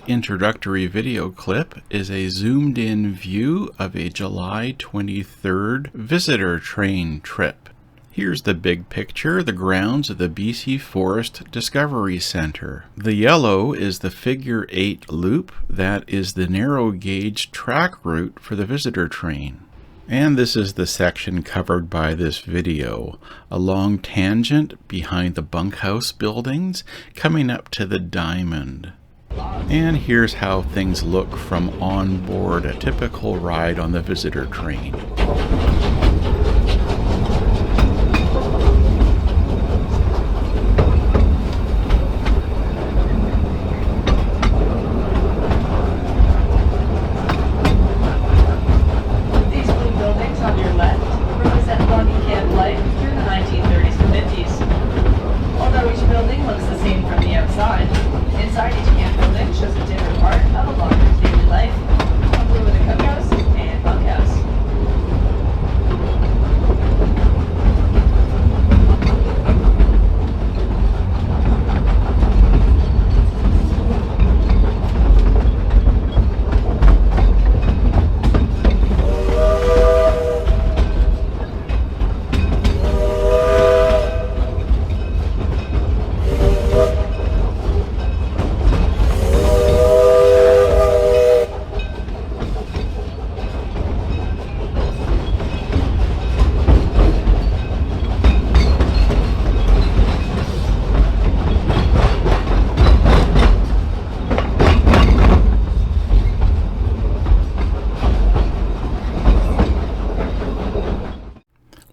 introductory video clip is a zoomed-in view of a July 23rd visitor train trip. Here's the big picture, the grounds of the BC Forest Discovery Centre. The yellow is the figure 8 loop, that is the narrow gauge track route for the visitor train. And this is the section covered by this video, a long tangent behind the bunkhouse buildings coming up to the diamond. And here's how things look from on board a typical ride on the visitor train.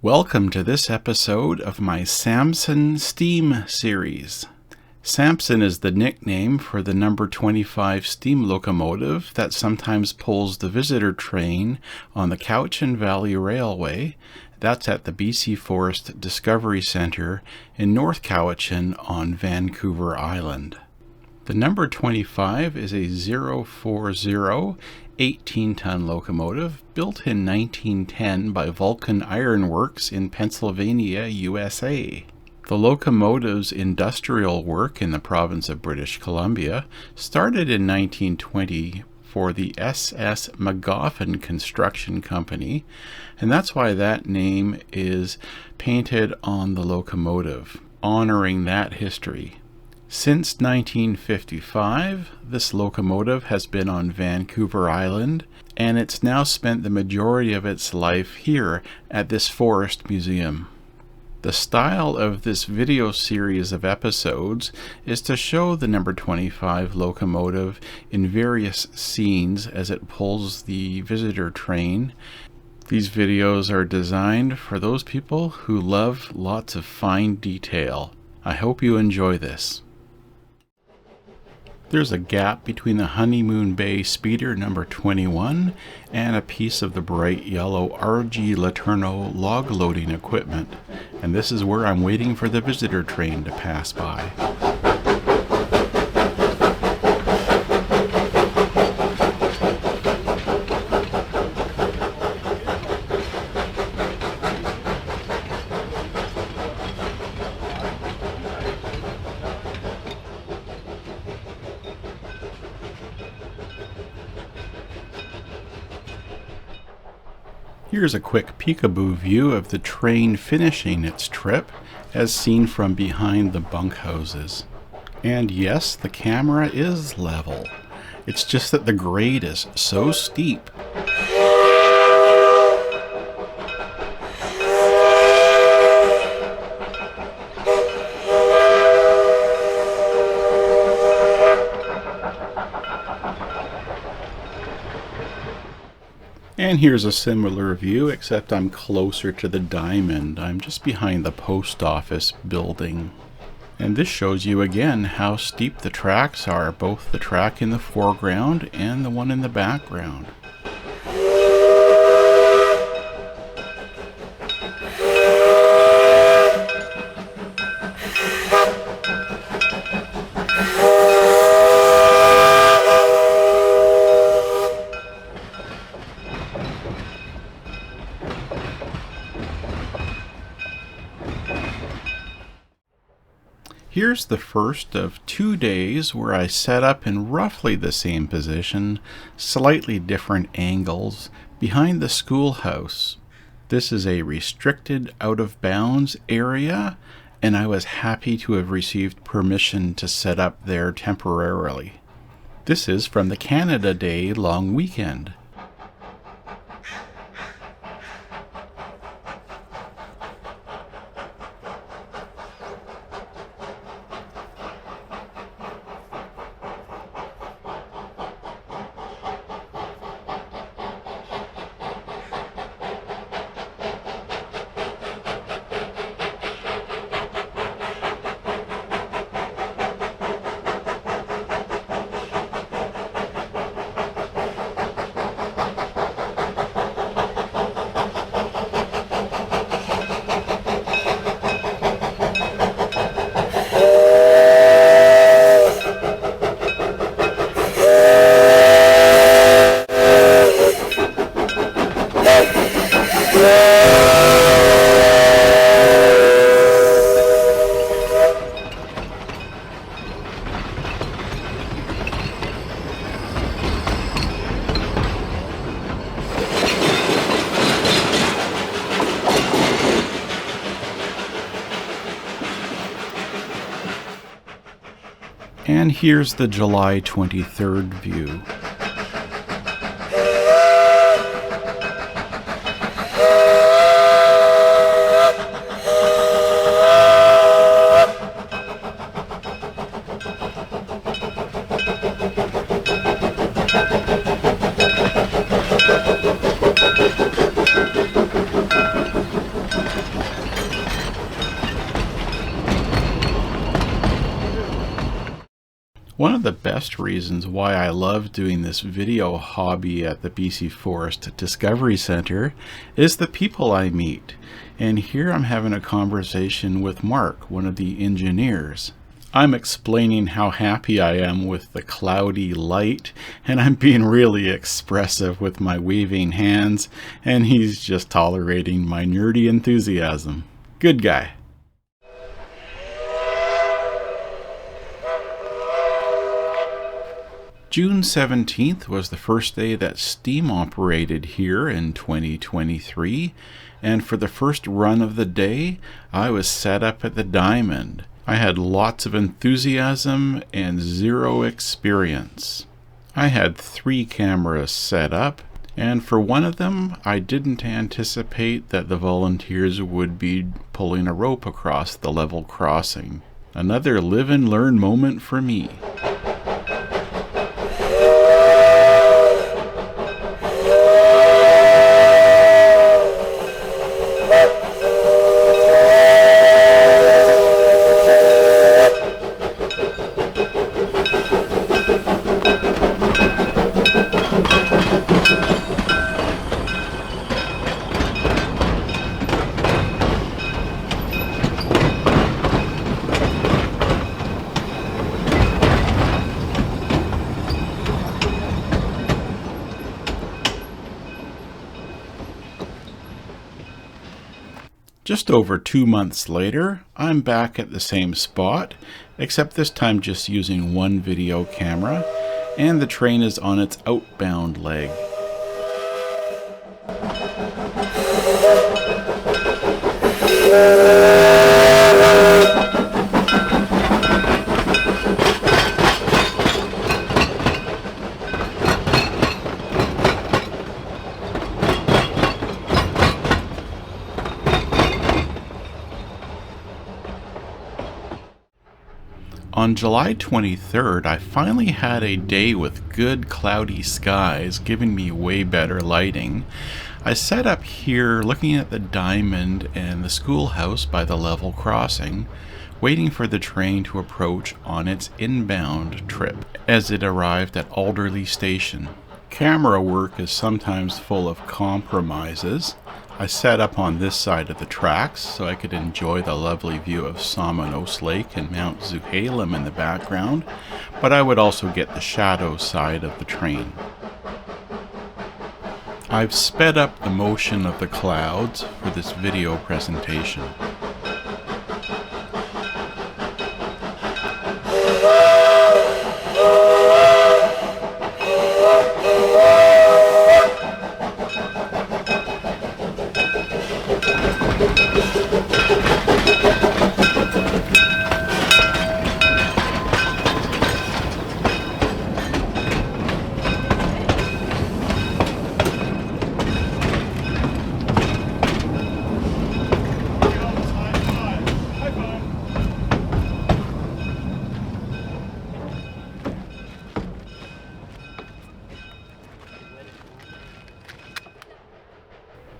Welcome to this episode of my Samson steam series. Samson is the nickname for the number 25 steam locomotive that sometimes pulls the visitor train on the Cowichan Valley Railway. That's at the BC Forest Discovery Centre in North Cowichan on Vancouver Island. The number 25 is a 040 18-ton locomotive built in 1910 by Vulcan Iron Works in Pennsylvania, USA. The locomotive's industrial work in the province of British Columbia started in 1920 for the S.S. Magoffin Construction Company, and that's why that name is painted on the locomotive, honoring that history. Since 1955, this locomotive has been on Vancouver Island, and it's now spent the majority of its life here at this forest museum. The style of this video series of episodes is to show the number 25 locomotive in various scenes as it pulls the visitor train. These videos are designed for those people who love lots of fine detail. I hope you enjoy this. There's a gap between the Honeymoon Bay Speeder number 21 and a piece of the bright yellow RG Laterno log loading equipment, and this is where I'm waiting for the visitor train to pass by. Here's a quick peekaboo view of the train finishing its trip, as seen from behind the bunkhouses. And yes, the camera is level. It's just that the grade is so steep. And here's a similar view, except I'm closer to the diamond. I'm just behind the post office building. And this shows you again how steep the tracks are, both the track in the foreground and the one in the background. Here's the first of 2 days where I set up in roughly the same position, slightly different angles, behind the schoolhouse. This is a restricted out-of-bounds area, and I was happy to have received permission to set up there temporarily. This is from the Canada Day long weekend. And here's the July 23rd view. One of the best reasons why I love doing this video hobby at the BC Forest Discovery Center is the people I meet. And here I'm having a conversation with Mark, one of the engineers. I'm explaining how happy I am with the cloudy light, and I'm being really expressive with my waving hands, and he's just tolerating my nerdy enthusiasm. Good guy. June 17th was the first day that steam operated here in 2023, and for the first run of the day, I was set up at the Diamond. I had lots of enthusiasm and zero experience. I had 3 cameras set up, and for one of them, I didn't anticipate that the volunteers would be pulling a rope across the level crossing. Another live and learn moment for me. Just over 2 months later, I'm back at the same spot, except this time just using one video camera, and the train is on its outbound leg. On July 23rd, I finally had a day with good cloudy skies, giving me way better lighting. I set up here looking at the Diamond and the schoolhouse by the level crossing, waiting for the train to approach on its inbound trip as it arrived at Alderley Station. Camera work is sometimes full of compromises. I set up on this side of the tracks so I could enjoy the lovely view of Somenos Lake and Mount Zuhalem in the background, but I would also get the shadow side of the train. I've sped up the motion of the clouds for this video presentation.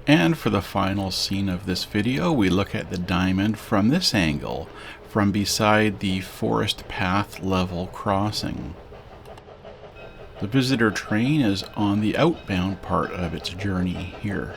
And for the final scene of this video, we look at the diamond from this angle, from beside the forest path level crossing. The visitor train is on the outbound part of its journey here.